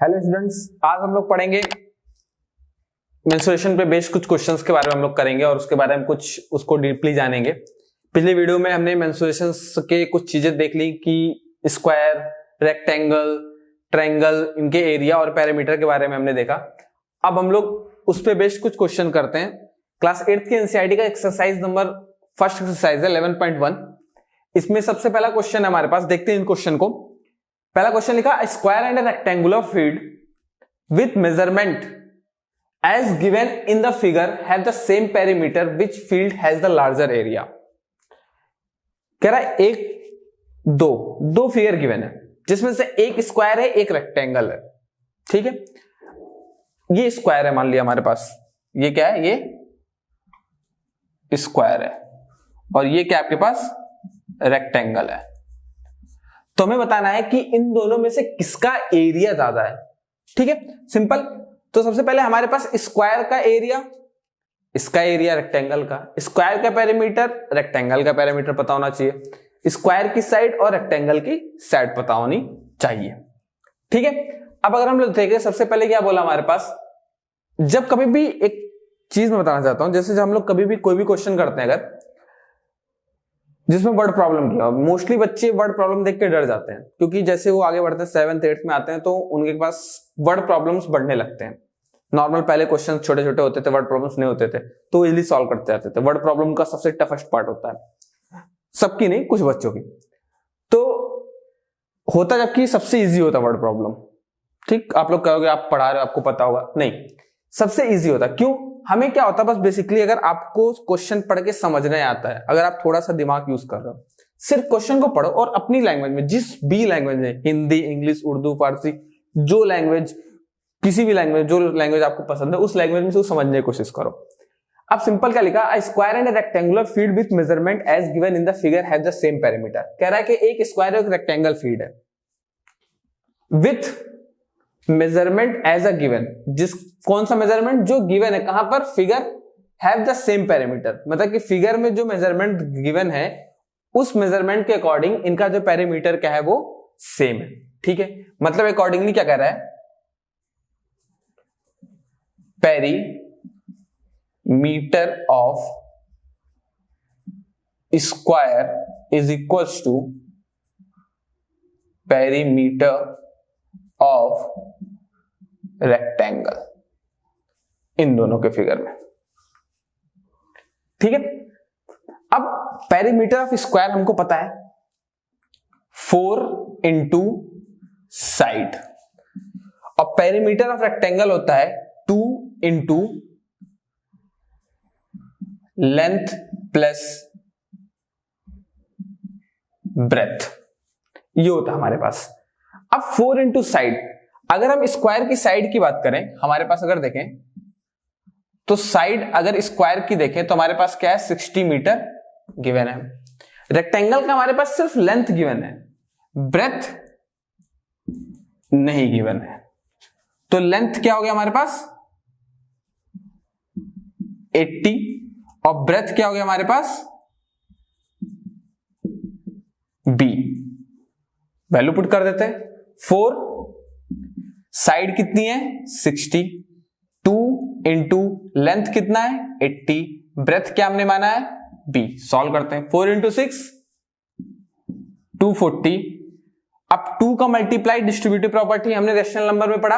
Hello students, आज हम लोग पढ़ेंगे मेंसुरेशन पे बेस्ड कुछ क्वेश्चंस के बारे में हम लोग करेंगे और उसके बारे में कुछ उसको डीपली जानेंगे। पिछले वीडियो में हमने मेंसुरेशन के कुछ चीजें देख ली कि स्क्वायर, रेक्टेंगल, ट्रायंगल, इनके एरिया और पैरामीटर के बारे में हमने देखा। अब हम लोग उस पे बेस्ड कुछ क्वेश्चन करते हैं। क्लास 8th की एनसीईआरटी का एक्सरसाइज नंबर फर्स्ट एक्सरसाइज है 11.1। इसमें सबसे पहला क्वेश्चन है हमारे पास, देखते हैं इन क्वेश्चन को। पहला क्वेश्चन लिखा, square and rectangular field with measurement as given in the figure have the same perimeter which field has the larger area. कह रहा है दो फिगर गिवन है जिसमें से एक स्क्वायर है एक रेक्टेंगल है। ठीक है, ये स्क्वायर है मान लिया हमारे पास, ये क्या है, ये स्क्वायर है और ये क्या आपके पास रेक्टेंगल है। तो हमें बताना है कि इन दोनों में से किसका एरिया ज्यादा है। ठीक है, सिंपल। तो सबसे पहले हमारे पास स्क्वायर का एरिया, इसका एरिया रेक्टेंगल का, स्क्वायर का पेरीमीटर, रेक्टेंगल का पेरीमीटर पता होना चाहिए, स्क्वायर की साइड और रेक्टेंगल की साइड पता होनी चाहिए। ठीक है, अब अगर हम लोग देखें, सबसे पहले क्या बोला हमारे पास, जब कभी भी एक चीज मैं बताना चाहता हूं, जैसे जब हम लोग कभी भी कोई भी क्वेश्चन करते हैं अगर जिसमें वर्ड प्रॉब्लम किया, मोस्टली बच्चे वर्ड प्रॉब्लम देख के डर जाते हैं, क्योंकि जैसे वो आगे बढ़ते हैं 7th 8th में आते हैं तो उनके पास वर्ड प्रॉब्लम्स बढ़ने लगते हैं। नॉर्मल पहले क्वेश्चन छोटे छोटे होते थे, वर्ड प्रॉब्लम्स नहीं होते थे, तो इजीली सॉल्व करते जाते थे। वर्ड प्रॉब्लम का सबसे टफेस्ट पार्ट होता है, सबकी नहीं, कुछ बच्चों की तो होता, जबकि सबसे ईजी होता वर्ड प्रॉब्लम। ठीक, आप लोग कहोगे आप पढ़ा रहे हो आपको पता होगा, नहीं, सबसे ईजी होता। क्यों? हमें क्या होता है, बस बेसिकली अगर आपको क्वेश्चन पढ़ के समझने आता है, अगर आप थोड़ा सा दिमाग यूज कर रहे हो, सिर्फ क्वेश्चन को पढ़ो और अपनी लैंग्वेज में, जिस भी लैंग्वेज में, हिंदी, इंग्लिश, उर्दू, फारसी, जो लैंग्वेज, किसी भी लैंग्वेज, जो लैंग्वेज आपको पसंद है उस लैंग्वेज में से समझने की कोशिश करो। अब सिंपल क्या लिखा, a square and rectangular field with measurement as given in the figure have the same perimeter. कह रहा है कि एक स्क्वायर और एक रेक्टेंगल फील्ड है with measurement as a given, जिस कौन सा मेजरमेंट, जो गिवन है कहां पर, figure have the same perimeter, मतलब कि फिगर में जो मेजरमेंट गिवन है उस मेजरमेंट के अकॉर्डिंग इनका जो पेरीमीटर क्या है वो सेम है। ठीक है, मतलब अकॉर्डिंगली क्या कह रहा है, perimeter of square is equals to perimeter of rectangle, इन दोनों के फिगर में। ठीक है, अब पेरीमीटर ऑफ स्क्वायर हमको पता है 4 इंटू साइड, और पेरीमीटर ऑफ रेक्टेंगल होता है 2 इंटू लेंथ प्लस ब्रेथ, ये होता है हमारे पास। अब 4 इंटू साइड, अगर हम स्क्वायर की साइड की बात करें, हमारे पास अगर देखें तो साइड अगर स्क्वायर की देखें तो हमारे पास क्या है, 60 मीटर गिवन है। रेक्टेंगल का हमारे पास सिर्फ लेंथ गिवन है, ब्रेथ नहीं गिवन है। तो लेंथ क्या हो गया हमारे पास 80 और ब्रेथ क्या हो गया हमारे पास b। वैल्यू पुट कर देते हैं, 4, साइड कितनी है 60, 2 इंटू लेंथ कितना है 80, ब्रेथ क्या हमने माना है b। सॉल्व करते हैं, 4 इंटू 6 240। अब 2 का मल्टीप्लाई, डिस्ट्रीब्यूटिव प्रॉपर्टी हमने रेशनल नंबर में पढ़ा,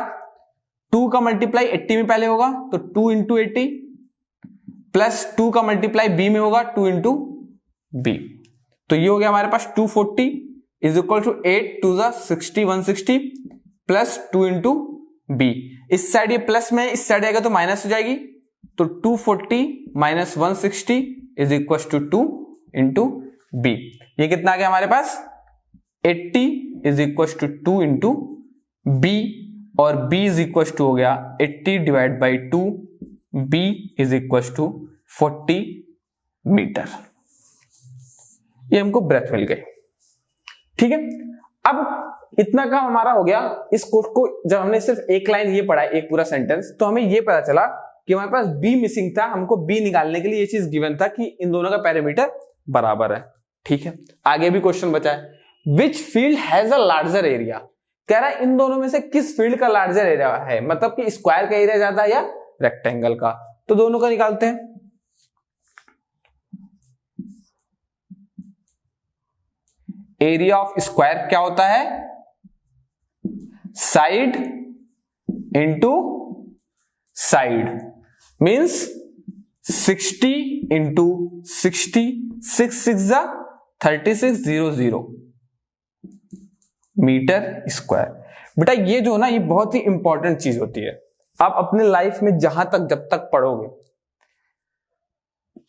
2 का मल्टीप्लाई 80 में पहले होगा तो 2 इंटू 80 प्लस 2 का मल्टीप्लाई b में होगा 2 इंटू b, तो ये हो गया हमारे पास 240 is equal to 8 to the 60 160 plus 2 into B. इस साइड ये प्लस में, इस साइड आएगा तो माइनस हो जाएगी, तो 240 minus 160 is equal to 2 into B. ये कितना आ गया हमारे पास 80 is equal to 2 into B, और b इज इक्वल टू हो गया 80 divide by 2, b is equal to 40 metre. ये हमको ब्रेथ मिल गई। ठीक है, अब इतना काम हमारा हो गया। इस कोड को जब हमने सिर्फ एक लाइन ये पढ़ा, एक पूरा सेंटेंस, तो हमें ये पता चला कि हमारे पास b मिसिंग था। हमको b निकालने के लिए ये चीज गिवन था कि इन दोनों का पेरीमीटर बराबर है। ठीक है, आगे भी क्वेश्चन बचा है, विच field has a larger area. कह रहा है इन दोनों में से किस फील्ड का लार्जर एरिया है, मतलब कि स्क्वायर का एरिया ज्यादा है या रेक्टेंगल का। तो दोनों का निकालते हैं। एरिया ऑफ स्क्वायर क्या होता है, side into side, means 60 into 60, 6 जा 3600 मीटर स्क्वायर। बेटा ये जो ना, ये बहुत ही इंपॉर्टेंट चीज होती है। आप अपने लाइफ में जहां तक जब तक पढ़ोगे,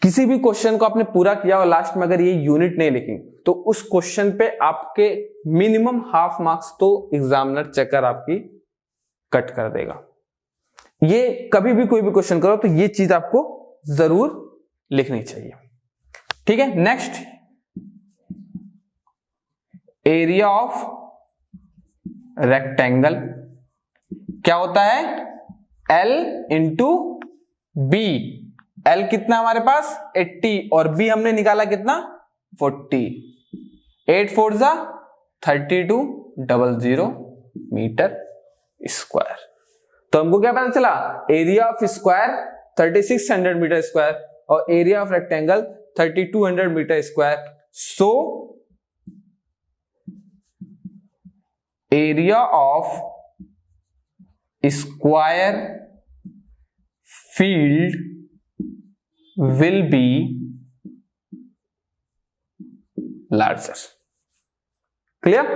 किसी भी क्वेश्चन को आपने पूरा किया और लास्ट में अगर ये यूनिट नहीं लिखी, तो उस क्वेश्चन पे आपके मिनिमम हाफ मार्क्स तो एग्जामिनर चेकर आपकी कट कर देगा। ये कभी भी कोई भी क्वेश्चन करो तो ये चीज आपको जरूर लिखनी चाहिए। ठीक है, नेक्स्ट, एरिया ऑफ रेक्टेंगल क्या होता है, L इंटू बी। L कितना हमारे पास 80 और B हमने निकाला कितना 40, 8 4 जा 3200 मीटर स्क्वायर। तो हमको क्या पता चला, area of square 3600 metre square और area of rectangle 3200 metre square. So area of square field will be larger। Clear?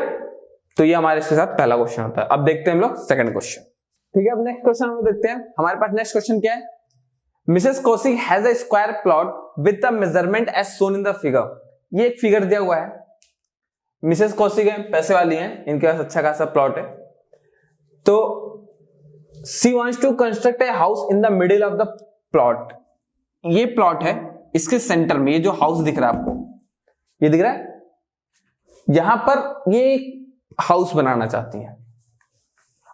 तो ये हमारे इसके साथ पहला क्वेश्चन होता है। अब देखते हैं हम लोग सेकंड क्वेश्चन। ठीक है, अब नेक्स्ट क्वेश्चन हम देखते हैं। हमारे पास नेक्स्ट क्वेश्चन क्या है, Mrs Kaushik has a square plot with the measurement as shown in the figure. ये एक फिगर दिया हुआ है, मिसेस कौशिक है, पैसे वाली हैं, इनके पास अच्छा खासा प्लॉट है। तो she wants to construct a house in the middle of the plot. ये प्लॉट है, इसके सेंटर में ये जो हाउस दिख रहा है आपको, ये दिख रहा है, यहां पर ये हाउस बनाना चाहती है।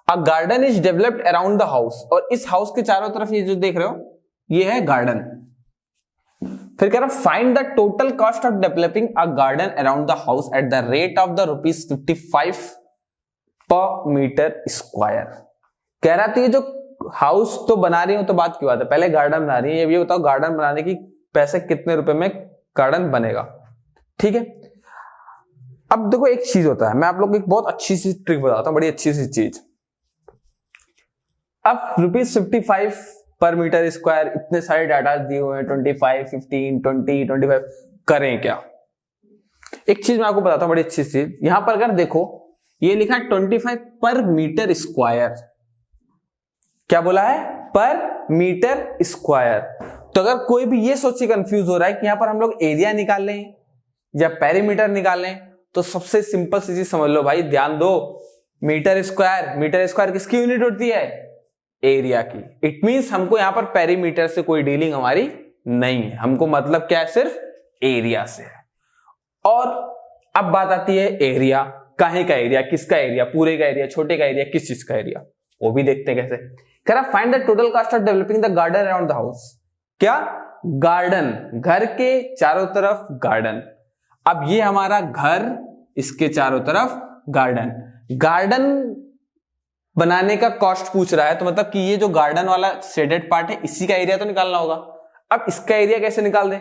A garden is developed around the house, और इस हाउस के चारों तरफ ये जो देख रहे हो ये है गार्डन। फिर कह रहा find the total cost of developing a garden around the house at the rate of the ₹55 पर मीटर स्क्वायर। कह रहा था ये जो हाउस तो बना रही हूं तो बात की बात है, पहले गार्डन बना रही है, ये बताओ गार्डन बनाने की पैसे कितने रुपए में गार्डन बनेगा। ठीक है, अब देखो एक चीज होता है, मैं आप लोग को एक बहुत अच्छी सी ट्रिक बताता हूं, बड़ी अच्छी सी चीज। अब ₹55 पर मीटर स्क्वायर, इतने सारे डाटा दिए हुए हैं, 25, 15, 20, 25, करें क्या। एक चीज मैं आपको बताता हूं, बड़ी अच्छी चीज। यहां पर अगर देखो ये लिखा है 25 पर मीटर स्क्वायर, क्या बोला है, पर मीटर स्क्वायर। तो अगर कोई भी ये सोच के कंफ्यूज हो रहा है कि यहां पर हम लोग एरिया निकाल लें या पेरीमीटर निकाल लें, तो सबसे सिंपल सी चीज समझ लो भाई, ध्यान दो, मीटर स्क्वायर किसकी यूनिट होती है, एरिया की। इट मींस हमको यहां पर पेरीमीटर से कोई डीलिंग हमारी नहीं है, हमको मतलब क्या है, सिर्फ एरिया से है। और अब बात आती है एरिया, काहे का एरिया, किसका एरिया, पूरे का एरिया, छोटे का एरिया, किस चीज का एरिया, वो भी देखते हैं कैसे। कह रहा find the total cost of developing the garden around the house. क्या, गार्डन, घर के चारों तरफ गार्डन। अब ये हमारा घर, इसके चारों तरफ गार्डन। गार्डन बनाने का कॉस्ट पूछ रहा है, तो मतलब कि ये जो गार्डन वाला शेडेड पार्ट है, इसी का एरिया तो निकालना होगा। अब इसका एरिया कैसे निकाल दें,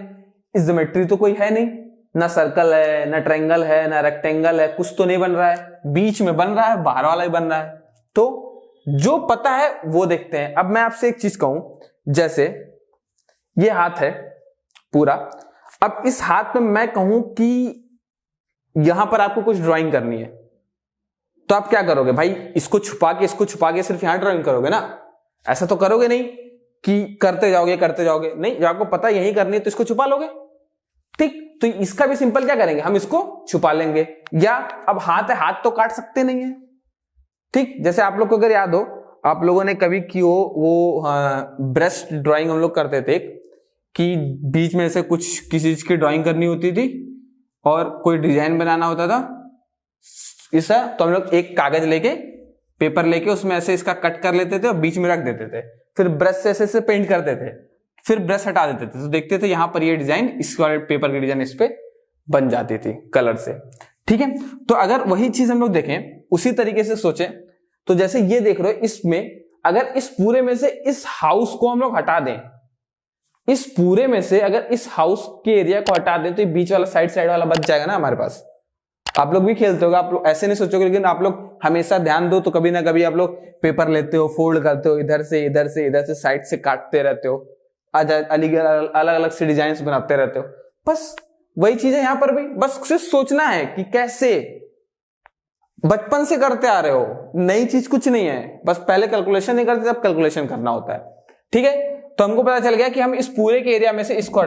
इस ज्योमेट्री तो कोई है नहीं, ना सर्कल है, ना ट्रायंगल है, ना रेक्टेंगल है, कुछ तो नहीं बन रहा है, बीच में बन रहा है, बाहर वाला ही बन रहा है। तो जो पता है वो देखते हैं। अब मैं आपसे एक चीज कहूं, जैसे ये हाथ है पूरा, अब इस हाथ में मैं कहूं कि यहां पर आपको कुछ ड्राइंग करनी है, तो आप क्या करोगे भाई, इसको छुपा के सिर्फ यहां ड्राइंग करोगे ना, ऐसा तो करोगे नहीं कि करते जाओगे, नहीं, जो आपको पता यही करनी है तो इसको छुपा लोगे। ठीक, तो इसका भी सिंपल क्या करेंगे, हम इसको छुपा लेंगे। या अब हाथ है, हाथ तो काट सकते नहीं है। ठीक, जैसे आप लोग को अगर याद हो, आप लोगों ने कभी की हो वो ब्रेस्ट ड्राइंग हम लोग करते थे, कि बीच में से कुछ किसी चीज की ड्राइंग करनी होती थी और कोई डिजाइन बनाना होता था इसका, तो हम लोग एक कागज लेके, पेपर लेके उसमें ऐसे इसका कट कर लेते थे और बीच में रख देते थे, फिर ब्रश से ऐसे पेंट करते थे, फिर ब्रश हटा देते थे, तो देखते थे यहां पर ये डिजाइन, इस वाले पेपर की डिजाइन इस पे बन जाती थी कलर से। ठीक है, तो अगर वही चीज हम लोग देखें, उसी तरीके से सोचें, तो जैसे ये देख रहे हो, इसमें अगर इस पूरे में से इस हाउस को हम लोग हटा दें, इस पूरे में से अगर इस हाउस के एरिया को हटा दें, तो ये बीच वाला साइड वाला बच जाएगा ना हमारे पास। आप लोग भी खेलते होगा, आप लोग ऐसे नहीं सोचोगे, लेकिन आप लोग हमेशा ध्यान दो तो कभी ना कभी आप लोग पेपर लेते हो, फोल्ड करते हो, इधर से इधर से इधर से साइड से काटते रहते हो, अलग अलग से डिजाइन बनाते रहते हो। बस वही चीज है यहां पर भी, बस सिर्फ सोचना है कि कैसे, बचपन से करते आ रहे हो, नई चीज कुछ नहीं है, बस पहले कैलकुलेशन नहीं करते, तब कैलकुलेशन करना होता है। ठीक है, तो हमको पता चल गया कि हम इस पूरे के एरिया में से इसको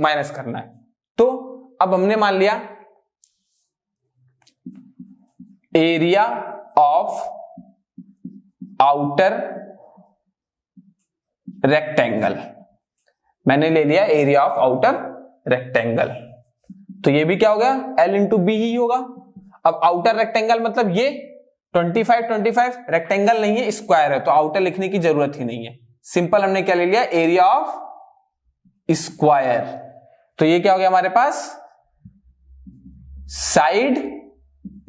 माइनस करना है। तो अब हमने मान लिया एरिया ऑफ आउटर रेक्टेंगल, मैंने ले लिया एरिया ऑफ आउटर रेक्टेंगल, तो ये भी क्या हो गया, L इंटू बी ही होगा। अब आउटर रेक्टेंगल मतलब ये 25 रेक्टेंगल नहीं है, स्क्वायर है, तो आउटर लिखने की जरूरत ही नहीं है, सिंपल हमने क्या ले लिया, एरिया ऑफ स्क्वायर। तो ये क्या हो गया हमारे पास, साइड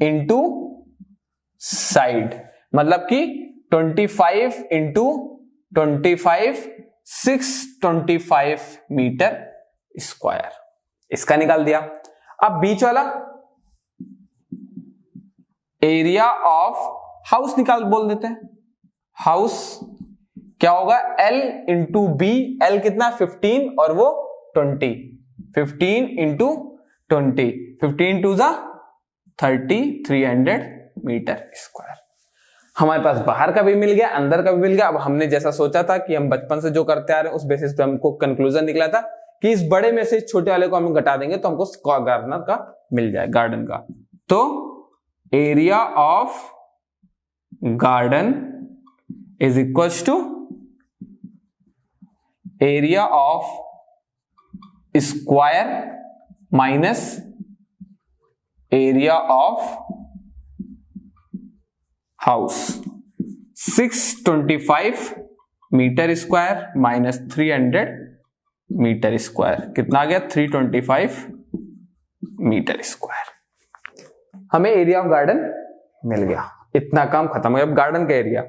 इंटू साइड, मतलब कि 25 इंटू 25 625 मीटर स्क्वायर, इसका निकाल दिया। अब बीच वाला एरिया ऑफ हाउस निकाल बोल देते हैं, हाउस क्या होगा, L इंटू बी, L कितना 15 और वो 20, 15 इंटू 20, 15 टू जा 30, 300 मीटर स्क्वायर। हमारे पास बाहर का भी मिल गया, अंदर का भी मिल गया। अब हमने जैसा सोचा था कि हम बचपन से जो करते आ रहे हैं, उस बेसिस पे हमको कंक्लूजन निकला था कि इस बड़े में से इस छोटे वाले को हम घटा देंगे तो हमको गार्डनर का मिल जाए, गार्डन का। तो area of garden is equal to area of square minus area of house, 625 metre square minus 300 metre square, कितना आ गया, 325 मीटर स्क्वायर। हमें एरिया ऑफ गार्डन मिल गया, इतना काम खत्म हो गया। अब गार्डन का एरिया,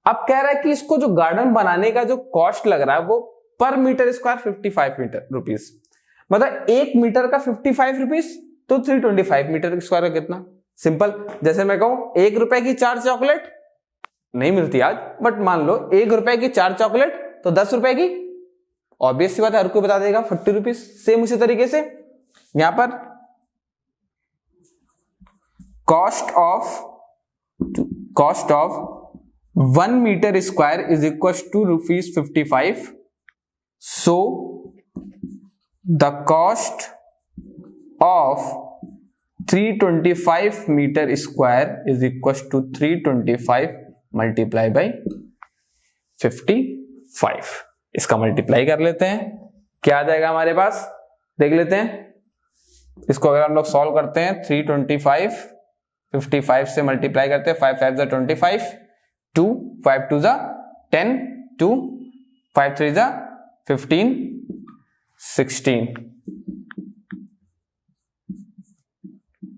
अब कह रहा है कि इसको जो गार्डन बनाने का जो कॉस्ट लग रहा है वो पर मीटर स्क्वायर 55 रुपीज, मतलब 1 मीटर का 55 रुपीज, तो 325 मीटर स्क्वायर का कितना, सिंपल। जैसे मैं कहूं 1 रुपए की 4 चॉकलेट नहीं मिलती आज, बट मान लो 1 रुपए की 4 चॉकलेट तो 10 रुपए की, ऑब्वियस सी बात है, हर कोई बता देगा 40 रुपीज। सेम उसी तरीके से यहां पर cost of 1 metre square is equal to ₹55, so the cost of 325 metre square is equal to 325 multiply by 55। इसका मल्टीप्लाई कर लेते हैं, क्या आ जाएगा हमारे पास, देख लेते हैं। इसको अगर हम लोग सॉल्व करते हैं, 325 55 से मल्टीप्लाई करते हैं, 5 5 25, 2 5 2 10, 2 5 3 15, 16,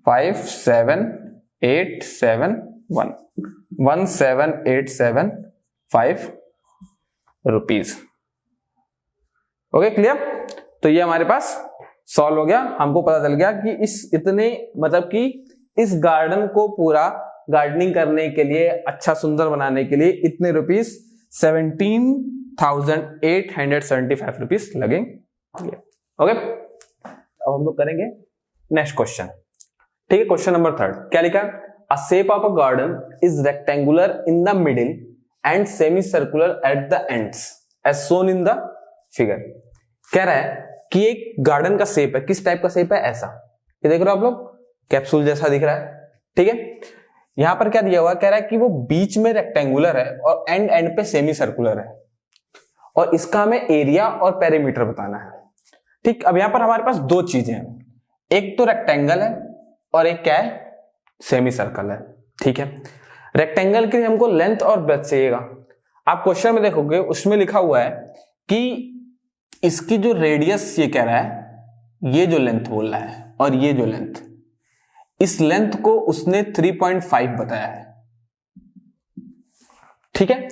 5 7 8 7 1 17875 रुपीज। Okay, clear. तो ये हमारे पास सॉल्व हो गया, हमको पता चल गया कि इस इतने मतलब कि इस गार्डन को पूरा गार्डनिंग करने के लिए, अच्छा सुंदर बनाने के लिए इतने रुपीज 17,875 रुपीज लगेंगे। ओके, अब हम लोग करेंगे नेक्स्ट क्वेश्चन। ठीक है, क्वेश्चन नंबर 3 क्या लिखा, a shape of a garden is rectangular in the middle and semi circular at the ends as shown in the figure. कह रहा है कि एक गार्डन का शेप है, किस टाइप का शेप है, ऐसा, ये देख रहे हो आप लोग, कैप्सूल जैसा दिख रहा है। ठीक है, यहां पर क्या दिया हुआ, कह रहा है कि वो बीच में रेक्टेंगुलर है और एंड एंड पे सेमी सर्कुलर है, और इसका हमें एरिया और पेरीमीटर बताना है। ठीक, अब यहां पर हमारे पास दो चीजें हैं, एक तो रेक्टेंगल है और एक क्या है, सेमी सर्कल है। ठीक है, रेक्टेंगल के लिए हमको लेंथ और ब्रेथ चाहिएगा। आप क्वेश्चन में देखोगे उसमें लिखा हुआ है कि इसकी जो रेडियस ये कह रहा है, ये जो लेंथ बोल रहा है और ये जो लेंथ, इस लेंथ को उसने 3.5 बताया है, ठीक है।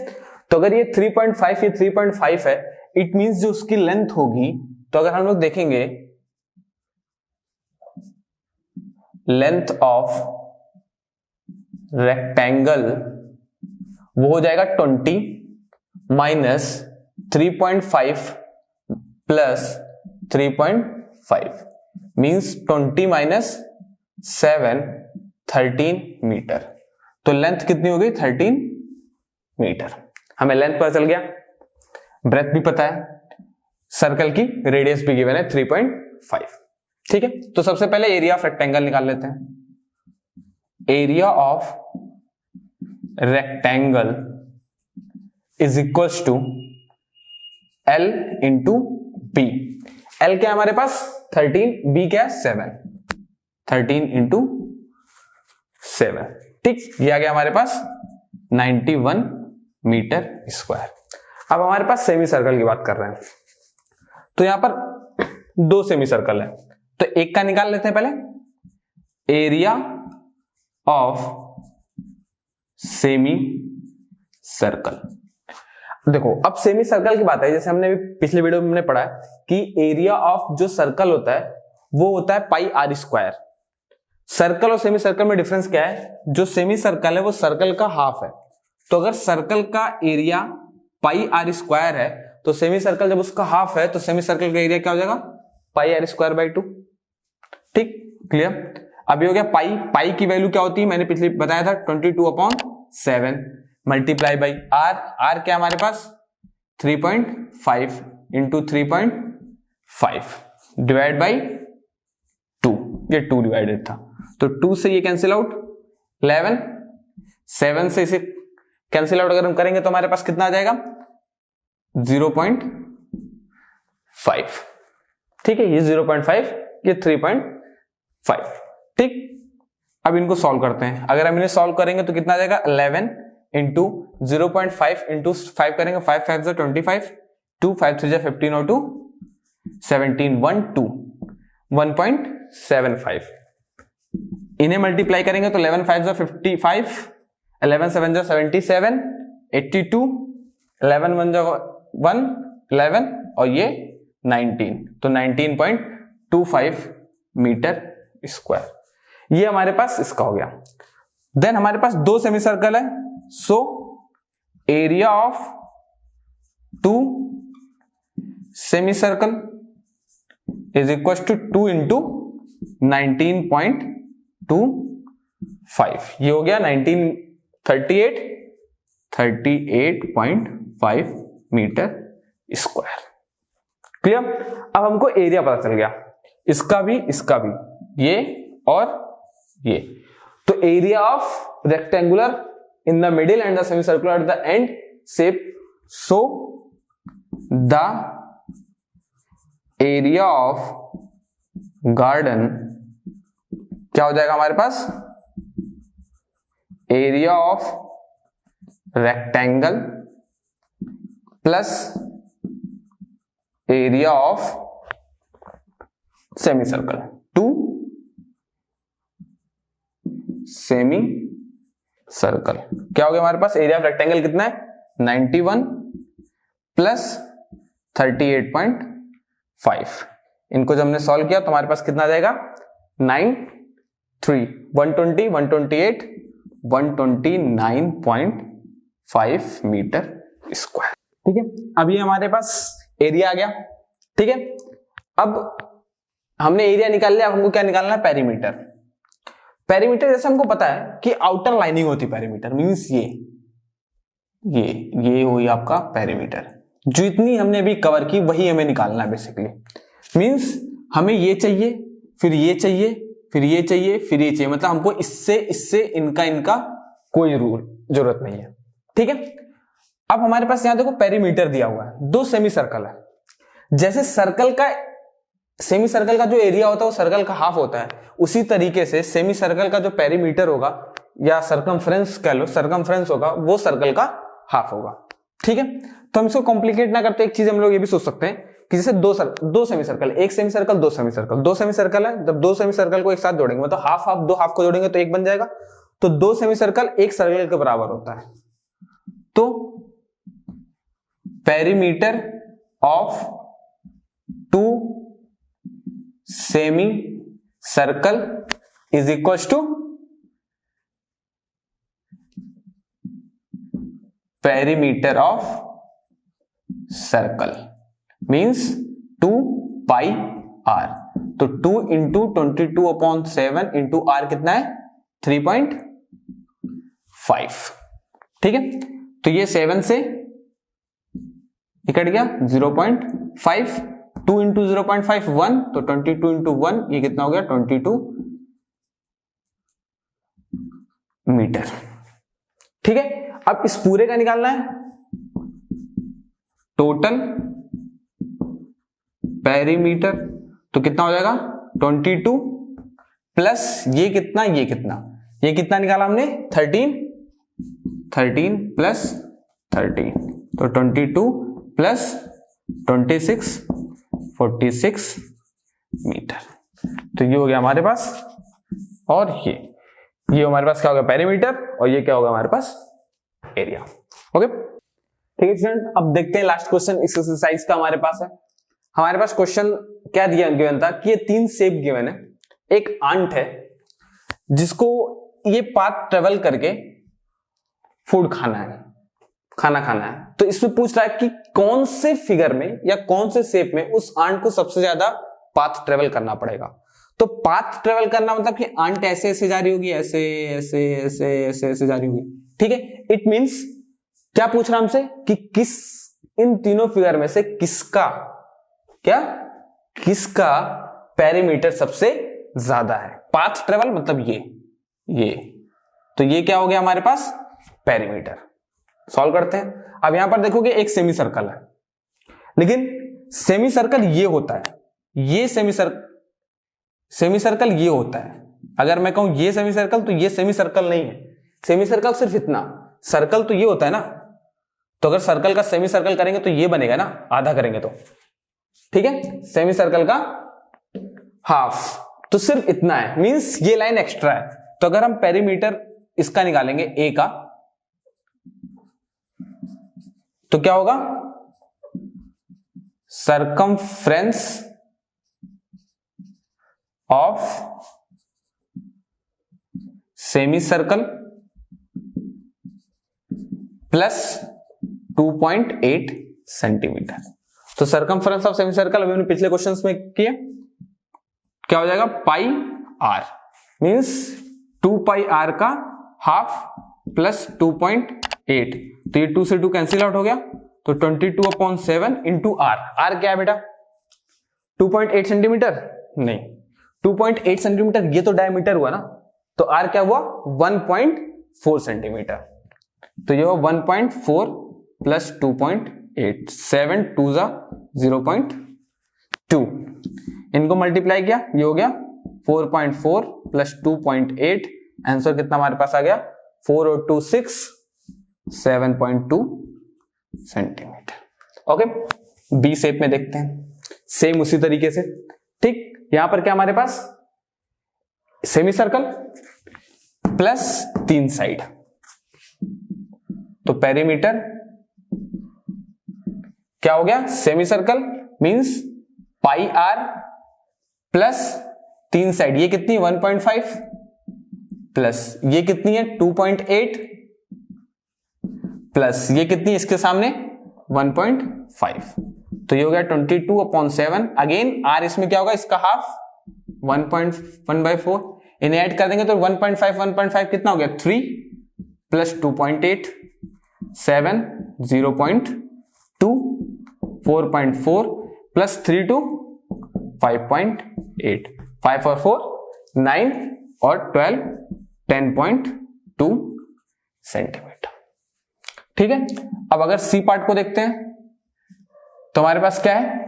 तो अगर ये 3.5 ये 3.5 है, इट मींस जो उसकी लेंथ होगी, तो अगर हम लोग देखेंगे लेंथ ऑफ रेक्टेंगल वो हो जाएगा 20 minus 3.5 plus 3.5 means 20 minus 7 13 metre. तो लेंथ कितनी हो गई? 13 मीटर। हमें लेंथ पता चल गया, ब्रेथ भी पता है, सर्कल की रेडियस भी गिवन है 3.5, ठीक है। तो सबसे पहले एरिया ऑफ रेक्टेंगल निकाल लेते हैं। Area of rectangle is equals to L into B. L क्या है हमारे पास? 13, बी क्या है? 7, 13 इंटू 7, ठीक। ये आ गया हमारे पास 91 मीटर स्क्वायर। अब हमारे पास सेमी सर्कल की बात कर रहे हैं, तो यहां पर 2 सेमी सर्कल है, तो एक का निकाल लेते हैं पहले। एरिया ऑफ सेमी सर्कल, देखो अब सेमी सर्कल की बात है, जैसे हमने पिछले वीडियो में हमने पढ़ा है कि एरिया ऑफ जो सर्कल होता है वो होता है पाई आर स्क्वायर। सर्कल और सेमी सर्कल में डिफरेंस क्या है? जो सेमी सर्कल है वो सर्कल का हाफ है, तो अगर सर्कल का एरिया पाई आर स्क्वायर है तो सेमी सर्कल जब उसका हाफ है तो सेमी सर्कल का एरिया क्या हो जाएगा? पाई आर स्क्वायर बाई 2, ठीक, क्लियर। अभी हो गया पाई, पाई की वैल्यू क्या होती है? मैंने पिछले बताया था 22/7 मल्टीप्लाई बाई आर, आर क्या हमारे पास? 3.5 इंटू 3.5 डिवाइड बाई 2, ये 2 डिवाइडेड था, तो 2 से ये कैंसिल आउट, 11, 7 से इसे कैंसिल आउट अगर हम करेंगे तो हमारे पास कितना आ जाएगा? 0.5, ठीक है। ये 0.5, ये 3.5, ठीक। अब इनको सॉल्व करते हैं। अगर हम इन्हें सॉल्व करेंगे तो कितना आ जाएगा? 11 इंटू 0.5 इंटू 5 करेंगे, 5 5 से 25, 2 5 3 15 और 2 17, 1 2 1.75। इन्हें मल्टीप्लाई करेंगे तो 11 5 55, 11 7 77, 82, 11 1 1 11 और ये 19, तो 19.25 मीटर स्क्वायर। ये हमारे पास इसका हो गया। देन हमारे पास 2 सेमी सर्कल है, so area of 2 semi circle is equal to 2 into 19.25, ये हो गया 38.5 मीटर स्क्वायर, क्लियर। अब हमको एरिया पता चल गया, इसका भी, ये और ये। तो area of rectangular in the middle and the semicircular at the end shape, so the area of garden क्या हो जाएगा हमारे पास? Area of rectangle plus area of semicircle, 2 semi circle क्या हो गया हमारे पास? एरिया ऑफ रेक्टेंगल कितना है? 91 प्लस 38.5। इनको जब हमने सॉल्व किया तो हमारे पास कितना आ जाएगा? 9 3 120 128 129.5 मीटर स्क्वायर, ठीक है। अब ये हमारे पास एरिया आ गया, ठीक है। अब हमने एरिया निकाल लिया, अब हमको क्या निकालना है? पेरीमीटर। पेरीमीटर जैसे हमको पता है कि आउटर लाइनिंग होती है पेरीमीटर, मींस ये हुई आपका पेरीमीटर। जो इतनी हमने अभी कवर की वही हमें निकालना है बेसिकली। मींस हमें ये चाहिए, फिर ये चाहिए, फिर ये चाहिए, फिर ये चाहिए, मतलब हमको इससे इनका कोई जरूरत नहीं है, ठीक है। अब हमारे पास यहां देखो पेरीमीटर दिया हुआ है, 2 सेमी सर्कल है। जैसे सेमी सर्कल का जो एरिया होता है वो सर्कल का हाफ होता है, उसी तरीके से सेमी सर्कल का जो पेरीमीटर होगा या सर्कमफ्रेंस कह लो, सर्कमफ्रेंस होगा वो सर्कल का हाफ होगा, ठीक है। तो हम इसको कॉम्प्लिकेट ना करते एक चीज हम लोग ये भी सोच सकते हैं कि जैसे दो सेमी सर्कल, एक सेमी सर्कल, दो सेमी सर्कल, दो सेमी सर्कल है, जब दो सेमी सर्कल को एक साथ जोड़ेंगे मतलब हाफ हाफ, दो हाफ को जोड़ेंगे तो एक बन जाएगा, तो दो सेमी सर्कल एक सर्कल के बराबर होता है। तो perimeter of two semi circle is equal to perimeter of circle means 2 pi R. तो 2 इंटू 22/7 इंटू आर कितना है 3.5। ठीक है, तो ये 7 से कट गया 0.5, 2 इंटू 0.5 1, तो 22 इंटू 1 ये कितना हो गया 22 मीटर। ठीक है, अब इस पूरे का निकालना है टोटल पेरीमीटर, तो कितना हो जाएगा 22 प्लस ये कितना निकाला हमने 13 प्लस 13, तो 22 प्लस 26 46 मीटर। तो ये हो गया हमारे पास, और ये हमारे पास क्या होगा पेरीमीटर, और ये क्या होगा हमारे पास एरिया। ओके, ठीक है स्टूडेंट, अब देखते हैं लास्ट क्वेश्चन इस एक्सरसाइज का हमारे पास है। हमारे पास क्वेश्चन क्या दिया गिवन था कि ये 3 शेप गिवन है, एक आंट है जिसको ये पाथ ट्रेवल करके फूड खाना है, तो इसमें पूछ रहा है कि कौन से फिगर में या कौन से शेप में उस आंट को सबसे ज्यादा पाथ ट्रेवल करना पड़ेगा। तो पाथ ट्रेवल करना मतलब कि आंट ऐसे ऐसे जा रही होगी, ऐसे ऐसे ऐसे ऐसे ऐसे जा रही होगी। ठीक है, इट मींस क्या पूछ रहा हमसे कि किस इन तीनों फिगर में से किसका पेरीमीटर सबसे ज्यादा है। पाथ ट्रेवल मतलब ये तो ये क्या हो गया हमारे पास पेरीमीटर। सॉल्व करते हैं। अब यहां पर देखोगे एक सेमी सर्कल है, लेकिन सेमी सर्कल ये होता है, ये सेमी सर्कल ये होता है। अगर मैं कहूं ये सेमी सर्कल तो ये सेमी सर्कल नहीं है, सेमी सर्कल सिर्फ इतना, सर्कल तो ये होता है ना, तो अगर सर्कल का सेमी सर्कल करेंगे तो ये बनेगा ना, आधा करेंगे तो। ठीक है, सेमी सर्कल का हाफ, तो सिर्फ इतना है, मींस ये लाइन एक्स्ट्रा है। तो अगर हम पेरीमीटर इसका निकालेंगे ए का, तो क्या होगा circumference of semi circle plus 2.8 centimetre. तो सरकमफ्रेंस ऑफ सेमी सर्कल अभी हमने पिछले क्वेश्चंस में किया, क्या हो जाएगा पाई आर, मींस 2 पाई आर का हाफ प्लस 2.8, तो ये 2 से 2 कैंसिल आउट हो गया, तो 22/7 इंटू आर। आर क्या है बेटा 2.8 सेंटीमीटर, नहीं 2.8 सेंटीमीटर ये तो डायमीटर हुआ ना, तो आर क्या हुआ 1.4 सेंटीमीटर। तो ये हुआ 1.4 प्लस 2.8, 7 2 जा 0.2, इनको मल्टीप्लाई किया, ये हो गया 4.4 प्लस 2.8, आंसर कितना हमारे पास आ गया 4 और 2 6, 7.2 सेंटीमीटर। ओके, बी शेप में देखते हैं सेम उसी तरीके से। ठीक, यहां पर क्या हमारे पास सेमी सर्कल प्लस 3 साइड, तो पेरीमीटर क्या हो गया semi circle means pi are plus 3 side, ये कितनी 1.5 प्लस ये कितनी है 2.8 प्लस ये कितनी इसके सामने 1.5, तो ये हो गया 22/7। अगेन आर इसमें क्या होगा इसका हाफ 1.1/4, इन्हें ऐड कर देंगे तो 1.5 कितना हो गया 3 प्लस 2.8 7 0.2 4.4 प्लस 3 2 5.8, 5 और 4 9 और 12 10.2 सेंटीमीटर। ठीक है, अब अगर सी पार्ट को देखते हैं तो हमारे पास क्या है,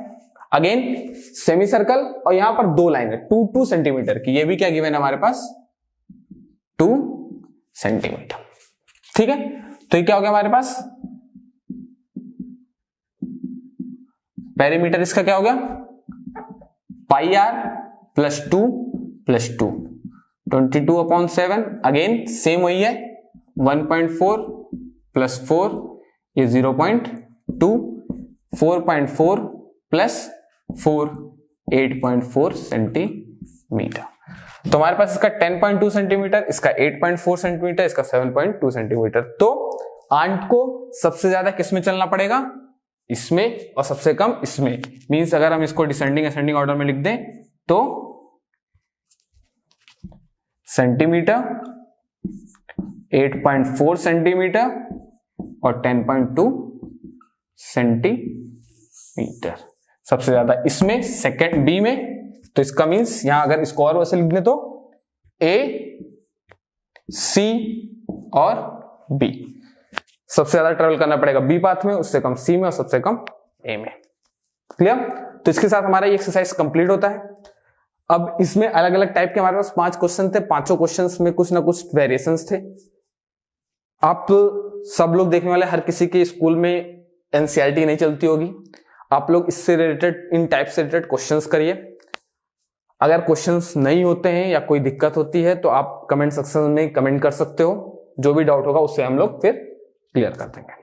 अगेन सेमी सर्कल और यहां पर 2 लाइन है 2 सेंटीमीटर की, ये भी क्या गिवन है हमारे पास 2 सेंटीमीटर। ठीक है, तो ये क्या हो गया हमारे पास पेरीमीटर इसका क्या हो गया, pi are plus 2 plus 2, 22/7। Again same वही है, 1.4 प्लस 4 ये 0.2, 4.4 प्लस 4 8.4 सेंटीमीटर। तो हमारे पास इसका 10.2 सेंटीमीटर, इसका 8.4 सेंटीमीटर, इसका 7.2 सेंटीमीटर। तो आंट को सबसे ज्यादा किस में चलना पड़ेगा, इसमें, और सबसे कम इसमें। मींस अगर हम इसको डिसेंडिंग असेंडिंग ऑर्डर में लिख दें तो सेंटीमीटर, 8.4 सेंटीमीटर और 10.2 सेंटीमीटर सबसे ज्यादा इसमें, सेकंड बी में। तो इसका मींस यहां अगर इसको और वैसे लिख दें तो ए, सी और बी सबसे ज्यादा ट्रेवल करना पड़ेगा बी पाथ में, उससे कम सी में और सबसे कम ए में। क्लियर? तो इसके साथ हमारा ये एक्सरसाइज कंप्लीट होता है। अब इसमें अलग अलग टाइप के हमारे पास 5 क्वेश्चन थे, पांचों क्वेश्चंस में कुछ ना कुछ वेरिएशंस थे। आप सब लोग देखने वाले, हर किसी के स्कूल में एनसीईआरटी नहीं चलती होगी। आप लोग इससे रिलेटेड, इन टाइप से रिलेटेड क्वेश्चंस करिए। अगर क्वेश्चंस नहीं होते हैं या कोई दिक्कत होती है तो आप कमेंट सेक्शन में कमेंट कर सकते हो। जो भी डाउट होगा उससे हम लोग फिर क्लियर कर देंगे।